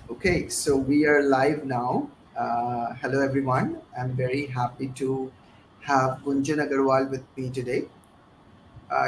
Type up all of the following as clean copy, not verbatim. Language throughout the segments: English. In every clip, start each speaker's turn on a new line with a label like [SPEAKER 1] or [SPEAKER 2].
[SPEAKER 1] Okay, so we are live now. Hello, everyone. I'm very happy to have Gunjan Aggarwal with me today.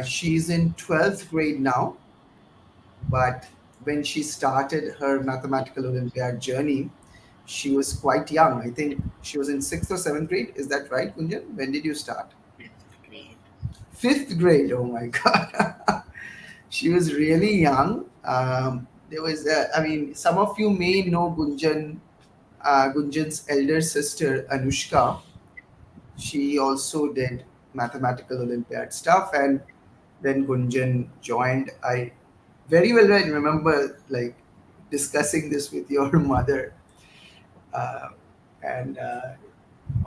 [SPEAKER 1] She's in 12th grade now, but when she started her mathematical Olympiad journey, she was quite young. I think she was in 6th or 7th grade. Is that right, Gunjan? When did you start?
[SPEAKER 2] Fifth grade.
[SPEAKER 1] 5th grade. Oh my God. She was really young. Some of you may know Gunjan's elder sister Anushka. She also did mathematical Olympiad stuff, and then Gunjan joined. I very well I remember like discussing this with your mother, uh, and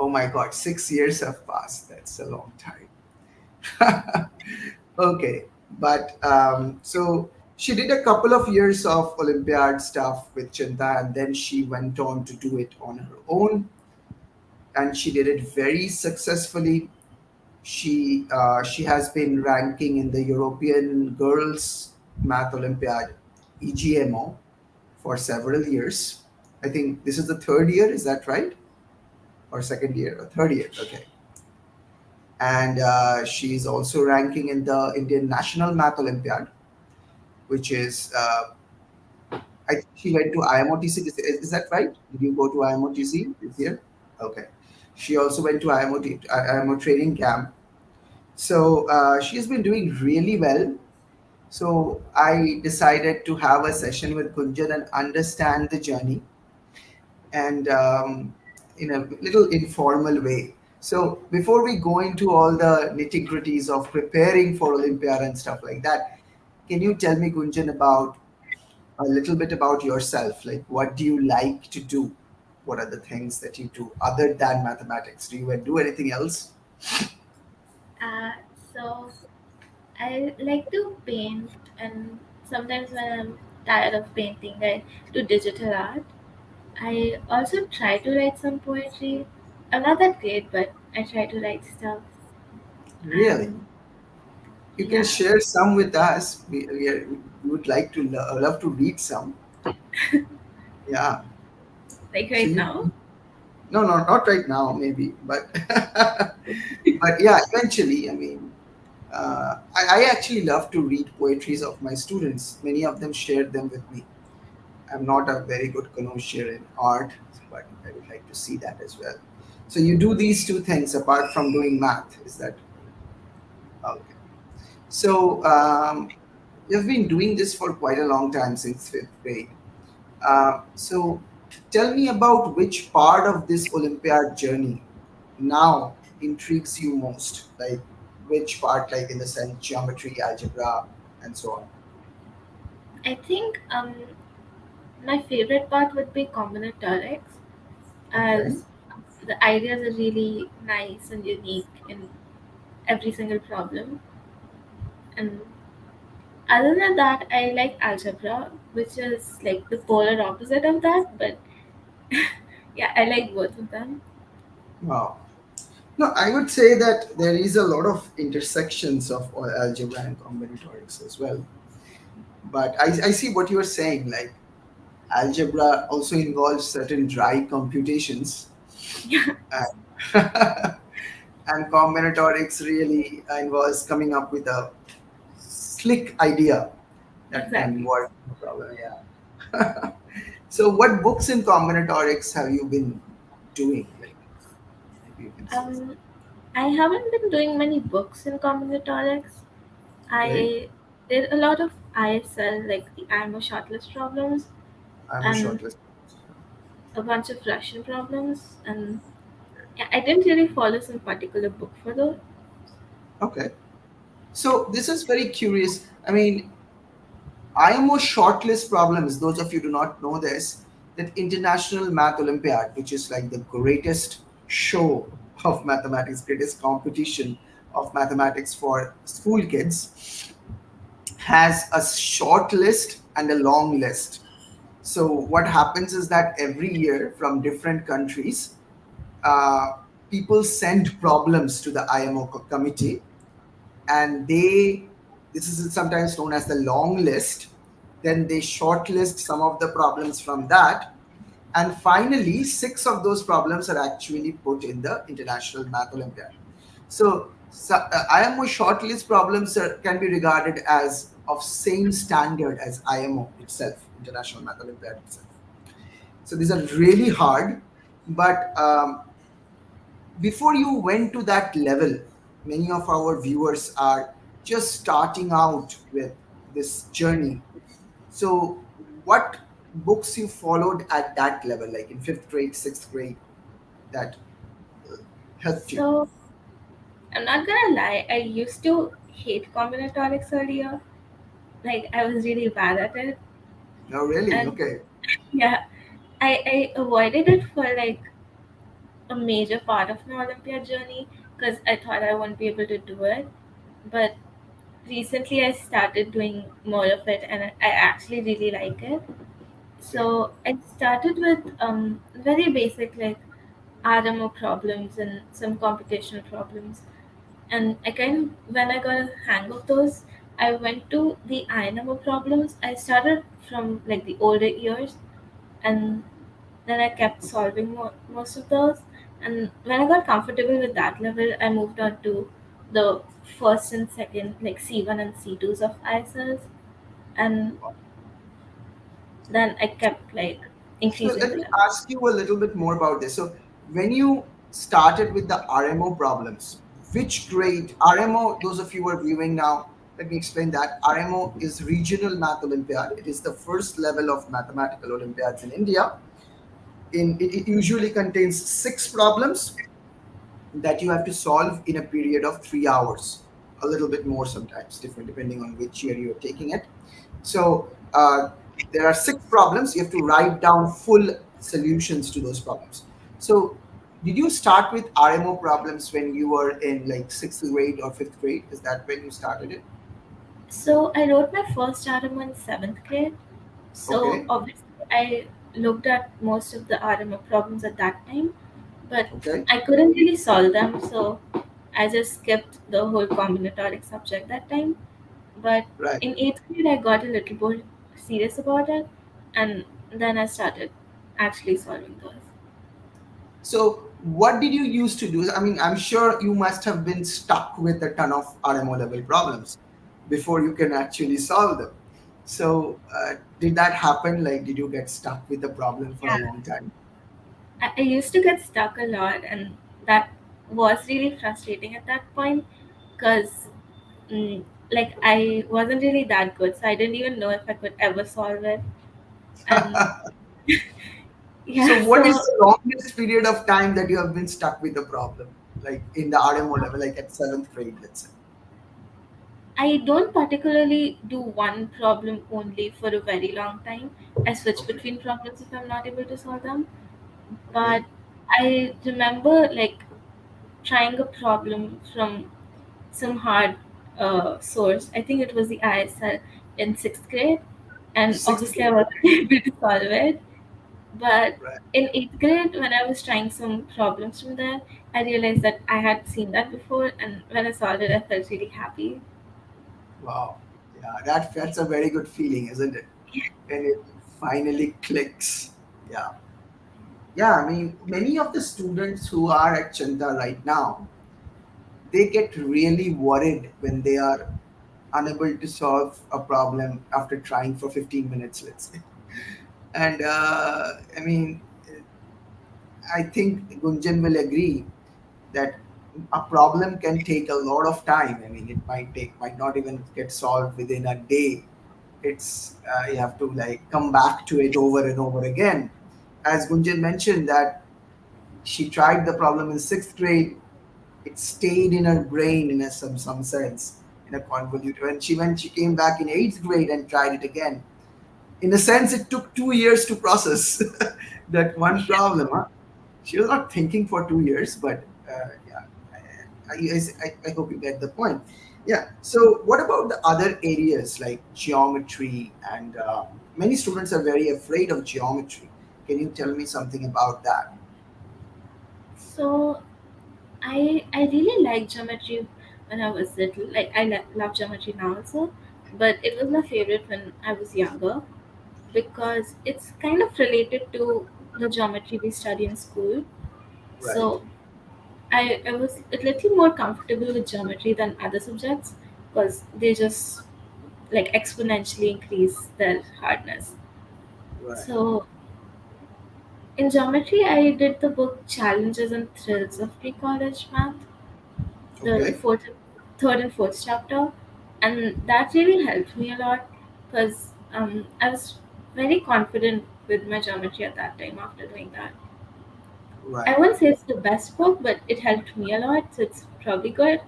[SPEAKER 1] oh my God, 6 years have passed. That's a long time. Okay, but so she did a couple of years of Olympiad stuff with Cheenta, and then she went on to do it on her own, and she did it very successfully. She has been ranking in the European Girls Math Olympiad (EGMO) for several years. I think this is the third year. Is that right? Or second year or third year? Okay. And she's also ranking in the Indian National Math Olympiad, which is I think she went to IMOTC. Is that right? Did you go to IMOTC this year? Okay. She also went to IMO training camp. So she's been doing really well. So I decided to have a session with Gunjan and understand the journey and in a little informal way. So before we go into all the nitty gritties of preparing for Olympiad and stuff like that, can you tell me, Gunjan, about a little bit about yourself? Like, what do you like to do? What are the things that you do other than mathematics? Do you do anything else?
[SPEAKER 2] Uh, so I like to paint, and sometimes when I'm tired of painting, I do digital art. I also try to write some poetry. I'm not that great, but I try to write stuff.
[SPEAKER 1] Really?
[SPEAKER 2] And
[SPEAKER 1] You can
[SPEAKER 2] yeah,
[SPEAKER 1] share some with us. We would like to love to read some. Yeah.
[SPEAKER 2] like
[SPEAKER 1] So
[SPEAKER 2] right
[SPEAKER 1] you
[SPEAKER 2] now.
[SPEAKER 1] no, no, not right now, maybe, but but yeah, eventually. I mean, I actually love to read poetries of my students. Many of them shared them with me. I'm not a very good connoisseur in art, but I would like to see that as well. So you do these two things apart from doing math. Is that okay? So you've been doing this for quite a long time, since 5th grade. So tell me about which part of this Olympiad journey now intrigues you most. Like which part, like in the sense geometry, algebra, and so on.
[SPEAKER 2] I think my favorite part would be combinatorics,
[SPEAKER 1] Okay.
[SPEAKER 2] as the ideas are really nice and unique in every single problem. And other than that, I like algebra, which is like the polar opposite of that, but yeah, I like both of them.
[SPEAKER 1] Wow. No, I would say that there is a lot of intersections of algebra and combinatorics as well. But I see what you are saying. Like algebra also involves certain dry computations,
[SPEAKER 2] Yeah,
[SPEAKER 1] and, and combinatorics really involves coming up with a slick idea that can
[SPEAKER 2] exactly.
[SPEAKER 1] work. No problem. Yeah. So, what books in combinatorics have you been doing? Like, maybe you can say something.
[SPEAKER 2] Um, I haven't been doing many books in combinatorics.
[SPEAKER 1] Okay.
[SPEAKER 2] I did a lot of ISL, like the INMO shortlist problems,
[SPEAKER 1] I'm a
[SPEAKER 2] and
[SPEAKER 1] shortlist.
[SPEAKER 2] a bunch of Russian problems, and yeah, I didn't really follow some particular book for those.
[SPEAKER 1] Okay. So this is very curious. I mean, IMO shortlist problems, those of you do not know this, that International Math Olympiad, which is like the greatest show of mathematics, greatest competition of mathematics for school kids, has a short list and a long list. So what happens is that every year from different countries, uh, people send problems to the IMO committee, and this is sometimes known as the long list, Then they shortlist some of the problems from that, and finally 6 of those problems are actually put in the International Math Olympiad. So IMO shortlist problems can be regarded as of same standard as IMO itself, International Math Olympiad itself. So these are really hard, but before you went to that level, many of our viewers are just starting out with this journey. So, what books you followed at that level, like in fifth grade, sixth grade, that helped you?
[SPEAKER 2] So I'm not gonna lie, I used to hate combinatorics earlier. Like I was really bad at it.
[SPEAKER 1] Oh, really?
[SPEAKER 2] And
[SPEAKER 1] Okay.
[SPEAKER 2] yeah, I avoided it for like a major part of my Olympiad journey because I thought I wouldn't be able to do it. But recently I started doing more of it and I actually really like it.
[SPEAKER 1] Okay.
[SPEAKER 2] So I started with very basic like RMO problems and some computational problems. And I kind of, when I got a hang of those, I went to the INMO problems. I started from like the older years, and then I kept solving most of those. And when I got comfortable with that level, I moved on to the first and second, like C1 and C2s of ISLs, and then I kept like
[SPEAKER 1] So
[SPEAKER 2] increasing
[SPEAKER 1] let
[SPEAKER 2] the
[SPEAKER 1] me
[SPEAKER 2] level.
[SPEAKER 1] ask you a little bit more about this. So when you started with the RMO problems, which grade RMO? Those of you who are viewing now, let me explain that RMO is Regional Math Olympiad. It is the first level of mathematical Olympiads in India. It usually contains 6 problems that you have to solve in a period of 3 hours, a little bit more sometimes, different depending on which year you're taking it. So there are 6 problems. You have to write down full solutions to those problems. So did you start with RMO problems when you were in like sixth grade or fifth grade? Is that when you started it?
[SPEAKER 2] So I wrote my first RMO in seventh grade. So
[SPEAKER 1] Okay,
[SPEAKER 2] obviously I looked at most of the RMO problems at that time, but
[SPEAKER 1] okay,
[SPEAKER 2] I couldn't really solve them. So I just skipped the whole combinatoric subject that time. But
[SPEAKER 1] right.
[SPEAKER 2] in eighth grade, I got a little more serious about it, and then I started actually solving those.
[SPEAKER 1] So, what did you used to do? I mean, I'm sure you must have been stuck with a ton of RMO level problems before you can actually solve them. So, did that happen? Like, did you get stuck with a problem for a
[SPEAKER 2] Yeah,
[SPEAKER 1] long time?
[SPEAKER 2] I used to get stuck a lot, and that was really frustrating at that point because, like, I wasn't really that good, so I didn't even know if I could ever solve it. And
[SPEAKER 1] So,
[SPEAKER 2] yeah,
[SPEAKER 1] what is
[SPEAKER 2] so
[SPEAKER 1] the longest period of time that you have been stuck with a problem, like in the RMO level, like at seventh grade, let's say?
[SPEAKER 2] I don't particularly do one problem only for a very long time. I switch
[SPEAKER 1] Okay,
[SPEAKER 2] between problems if I'm not able to solve them. But
[SPEAKER 1] okay,
[SPEAKER 2] I remember like trying a problem from some hard source. I think it was the ISL in sixth grade, and
[SPEAKER 1] sixth
[SPEAKER 2] obviously I
[SPEAKER 1] grade.
[SPEAKER 2] wasn't
[SPEAKER 1] Okay,
[SPEAKER 2] able to solve it. But
[SPEAKER 1] right.
[SPEAKER 2] in eighth grade, when I was trying some problems from there, I realized that I had seen that before, and when I solved it, I felt really happy.
[SPEAKER 1] Wow. Yeah, that's a very good feeling, isn't it? When it finally clicks. Yeah. Yeah, I mean, many of the students who are at Cheenta right now, they get really worried when they are unable to solve a problem after trying for 15 minutes, let's say. And I mean, I think Gunjan will agree that a problem can take a lot of time. I mean, might not even get solved within a day. It's you have to like come back to it over and over again. As Gunjan mentioned that she tried the problem in sixth grade, it stayed in her brain in some sense, in a convoluted. When she came back in eighth grade and tried it again, in a sense, it took 2 years to process that one problem. Huh? She was not thinking for 2 years, but yeah, I hope you get the point. Yeah. So, what about the other areas like geometry? And many students are very afraid of geometry. Can you tell me something about that?
[SPEAKER 2] So I really liked geometry when I was little. Like I love geometry now also, but it was my favorite when I was younger because it's kind of related to the geometry we study in school.
[SPEAKER 1] Right.
[SPEAKER 2] So I was a little more comfortable with geometry than other subjects because they just like exponentially increase their hardness.
[SPEAKER 1] Right.
[SPEAKER 2] So in geometry, I did the book Challenges and Thrills of Pre-College Math, the
[SPEAKER 1] Okay.
[SPEAKER 2] third and fourth chapter, and that really helped me a lot because I was very confident with my geometry at that time after doing that. I
[SPEAKER 1] Right.
[SPEAKER 2] won't say it's the best book, but it helped me a lot, so it's probably good.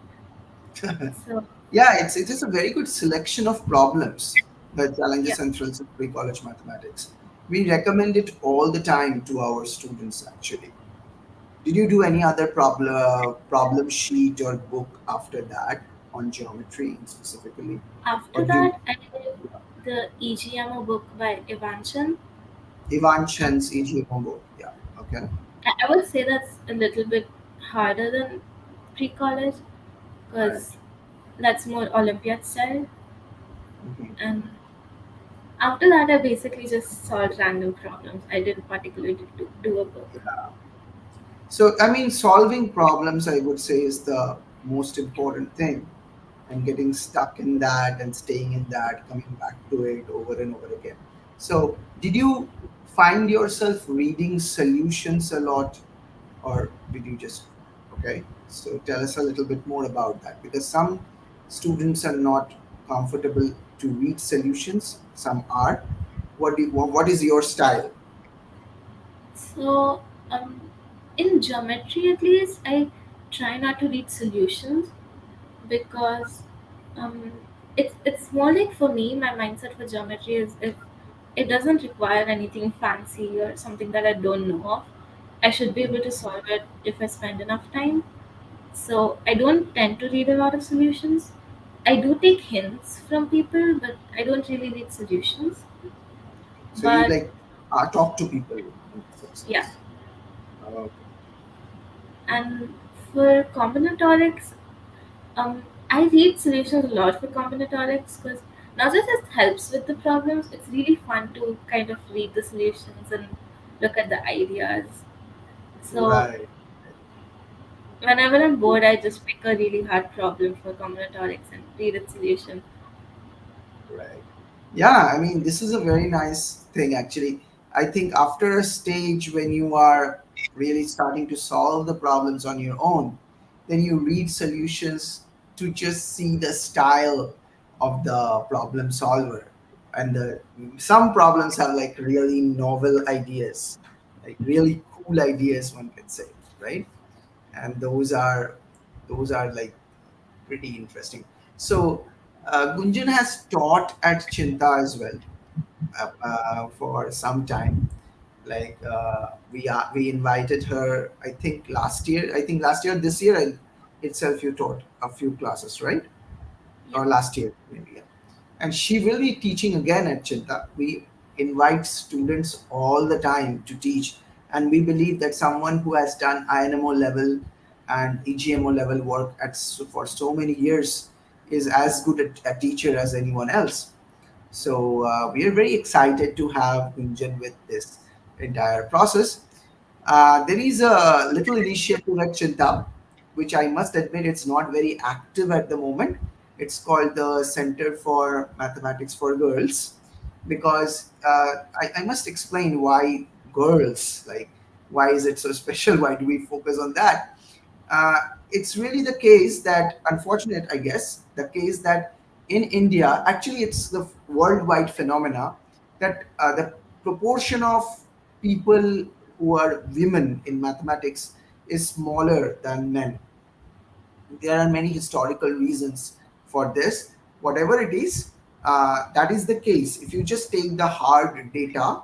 [SPEAKER 2] So
[SPEAKER 1] Yeah, it is a very good selection of problems, the
[SPEAKER 2] yeah,
[SPEAKER 1] challenges and thrills of pre-college mathematics. We recommend it all the time to our students actually. Did you do any other problem sheet or book after that on geometry specifically? Or
[SPEAKER 2] after
[SPEAKER 1] do you
[SPEAKER 2] that, I did the EGMO book by Evanchan.
[SPEAKER 1] Ivan Chen's E.G. Hombo? Yeah. Okay.
[SPEAKER 2] I would say that's a little bit harder than pre-college
[SPEAKER 1] Right.
[SPEAKER 2] because that's more Olympiad style.
[SPEAKER 1] Mhm.
[SPEAKER 2] And after that, I basically just solved random problems. I didn't particularly do a book.
[SPEAKER 1] Yeah. So I mean, solving problems, I would say, is the most important thing, and getting stuck in that and staying in that, coming back to it over and over again. So, did you find yourself reading solutions a lot, or did you just, okay? So, tell us a little bit more about that because some students are not comfortable to read solutions, some are. What is your style?
[SPEAKER 2] So, in geometry at least, I try not to read solutions because um, it's more like for me, my mindset for geometry is if it doesn't require anything fancy or something that I don't know of, I should be able to solve it if I spend enough time. So I don't tend to read a lot of solutions. I do take hints from people, but I don't really read solutions.
[SPEAKER 1] So, you
[SPEAKER 2] But
[SPEAKER 1] like talk to people in some
[SPEAKER 2] yeah,
[SPEAKER 1] sense. Okay.
[SPEAKER 2] and for combinatorics, I read solutions a lot for combinatorics because not just it helps with the problems, it's really fun to kind of read the solutions and look at the ideas. So
[SPEAKER 1] Right.
[SPEAKER 2] whenever I'm bored, I just pick a really hard problem for combinatorics and read its solution.
[SPEAKER 1] Right. Yeah, I mean, this is a very nice thing actually. I think after a stage when you are really starting to solve the problems on your own, then you read solutions to just see the style of the problem solver. And some problems have like really novel ideas, like really cool ideas, one could say, right? And those are like pretty interesting. So, Gunjan has taught at Chinta as well for some time. Like we invited her. I think last year. I think last year, this year itself, you taught a few classes, right?
[SPEAKER 2] Yeah.
[SPEAKER 1] Or last year maybe. Yeah. And she will be teaching again at Chinta. We invite students all the time to teach, and we believe that someone who has done INMO level and EGMO level work for so many years is as good a teacher as anyone else. So we are very excited to have Gunjan with this entire process. There is a little initiative at Chinta, which I must admit it's not very active at the moment. It's called the Center for Mathematics for Girls, because I must explain why girls, like, why is it so special? Why do we focus on that? uh, it's really the case that, unfortunate, I guess, the case that in India, actually, it's the worldwide phenomena that the proportion of people who are women in mathematics is smaller than men. There are many historical reasons for this. Whatever it is, that is the case. If you just take the hard data,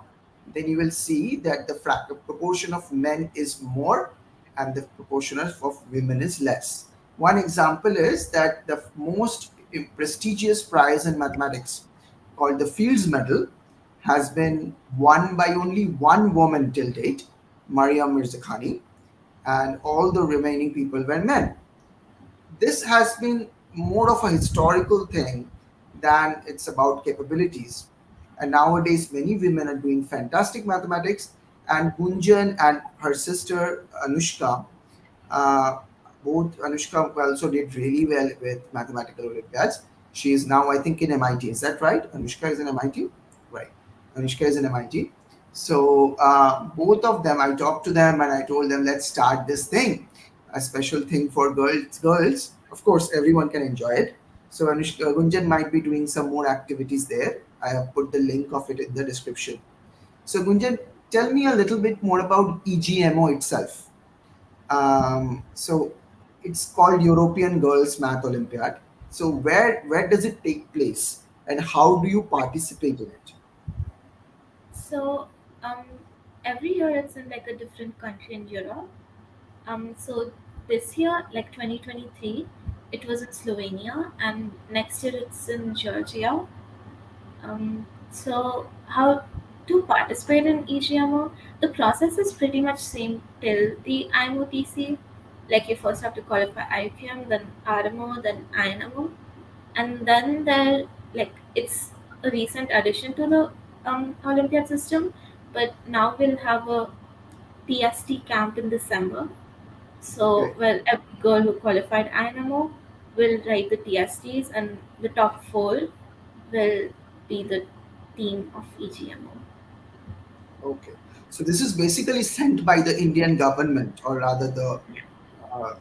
[SPEAKER 1] then you will see that the proportion of men is more and the proportion of women is less. One example is that the most prestigious prize in mathematics, called the Fields Medal, has been won by only one woman till date, Maria Mirzakhani, and all the remaining people were men. This has been more of a historical thing than it's about capabilities. And nowadays, many women are doing fantastic mathematics. And Gunjan and her sister Anushka, uh, both Anushka also did really well with mathematical Olympiads. She is now, I think, in MIT. Is that right? Anushka is in MIT? Right. Anushka is in MIT. So both of them, I talked to them and I told them, let's start this thing, a special thing for girls. Girls, of course, everyone can enjoy it. So Anushka, Gunjan might be doing some more activities there. I have put the link of it in the description. So Gunjan, tell me a little bit more about EGMO itself. So it's called European Girls Math Olympiad. So where does it take place, and how do you participate in it?
[SPEAKER 2] So um, every year it's in like a different country in Europe. So this year, like 2023, it was in Slovenia, and next year it's in Georgia. So how to participate in EGMO? The process is pretty much same till the IMOTC. Like you first have to qualify IPM, then RMO, then INMO, and then there like it's a recent addition to the Olympiad system. But now we'll have a TST camp in December. So
[SPEAKER 1] Okay,
[SPEAKER 2] well, every girl who qualified INMO will write the TSTs, and the top four will be the team of EGMO.
[SPEAKER 1] okay. So this is basically sent by the Indian government, or rather the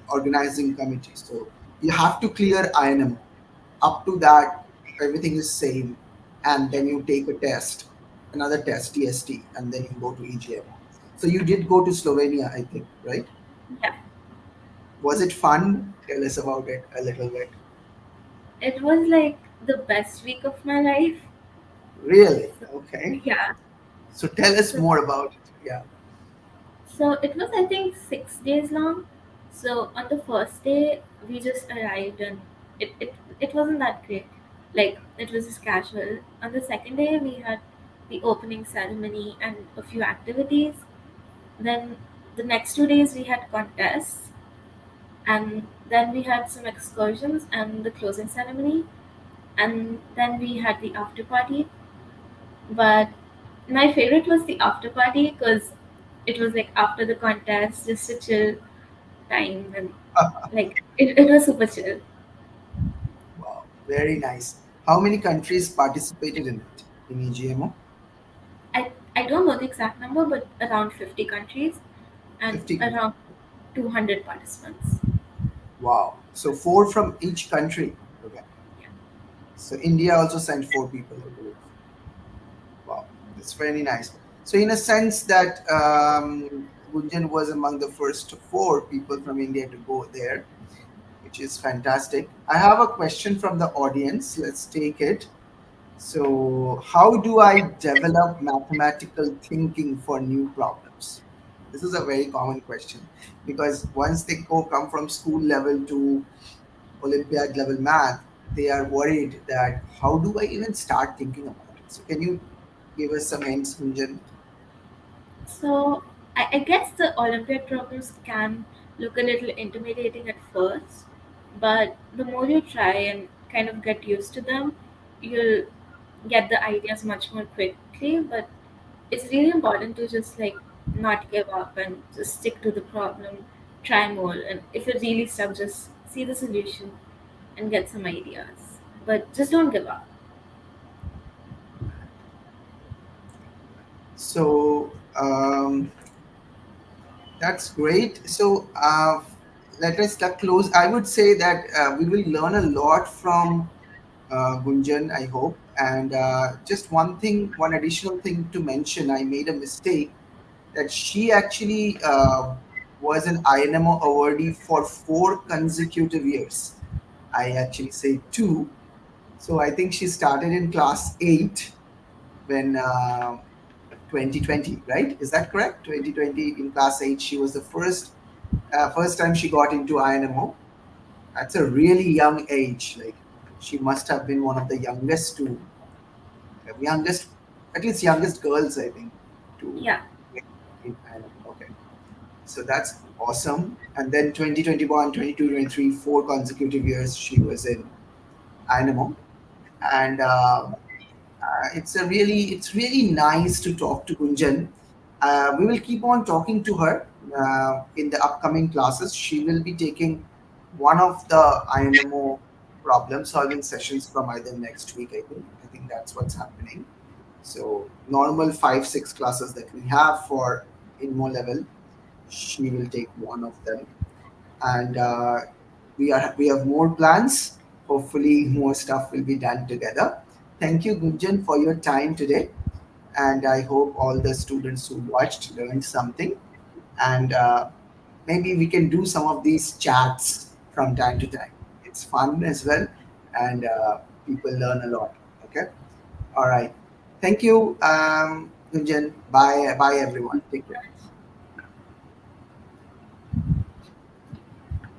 [SPEAKER 1] organizing committee. So you have to clear INMO. Up to that, everything is same, and then you take a test, another test, TST, and then you go to EGMO. So you did go to Slovenia, I think, right?
[SPEAKER 2] Yeah,
[SPEAKER 1] Was it fun? Tell us about it a little bit.
[SPEAKER 2] it was like the best week of my life.
[SPEAKER 1] Really?
[SPEAKER 2] So,
[SPEAKER 1] Okay.
[SPEAKER 2] yeah,
[SPEAKER 1] So tell us
[SPEAKER 2] so
[SPEAKER 1] more about it. Yeah.
[SPEAKER 2] so it was I think 6 days long. So on the first day we just arrived, and it wasn't that great. Like it was just casual. On the second day we had the opening ceremony and a few activities. Then the next 2 days we had contests, and then we had some excursions and the closing ceremony, and then we had the after party. But my favorite was the after party because it was like after the contest, just a chill time, and like it was super chill.
[SPEAKER 1] Wow. Very nice. How many countries participated in it in EGMO?
[SPEAKER 2] I don't know the exact number, but around 50 countries and
[SPEAKER 1] 50 countries.
[SPEAKER 2] around 200 participants.
[SPEAKER 1] Wow. So four from each country. Okay.
[SPEAKER 2] Yeah.
[SPEAKER 1] So India also sent four people, I believe. Wow. That's very nice. So in a sense that Gunjan was among the first four people from India to go there, which is fantastic. I have a question from the audience. Let's take it. So, how do I develop mathematical thinking for new problems? This is a very common question because once they come from school level to Olympiad level math, they are worried that how do I even start thinking about it? So, can you give us some hints, Gunjan?
[SPEAKER 2] So I guess the Olympiad problems can look a little intimidating at first, but the more you try and kind of get used to them, you'll get the ideas much more quickly. But it's really important to just like not give up and just stick to the problem, try more, and if you're really stuck, just see the solution and get some ideas. But just don't give up.
[SPEAKER 1] So, that's great. So, let us close. I would say that we will learn a lot from Gunjan, I hope. And just one thing, one additional thing to mention, I made a mistake that she actually was an INMO awardee for 4 consecutive years. I actually say two. So I think she started in class 8 when 2020, right? Is that correct? 2020 in class 8, she was the first time she got into INMO. That's a really young age. Like she must have been one of the youngest youngest, at least youngest girls, I think, to
[SPEAKER 2] Yeah.
[SPEAKER 1] get in INMO. Okay, so that's awesome. And then 2021, 22, 23, 4 consecutive years she was in INMO. and it's really nice to talk to Gunjan. We will keep on talking to her in the upcoming classes. She will be taking one of the INMO problem solving sessions from either next week. I think that's what's happening. So normal 5 6 classes that we have for INMO level, she will take one of them, and we have more plans. Hopefully, more stuff will be done together. Thank you, Gunjan, for your time today, and I hope all the students who watched learned something. And maybe we can do some of these chats from time to time. It's fun as well, and people learn a lot. Okay, all right. Thank you, Gunjan. Bye, bye, everyone. Take care.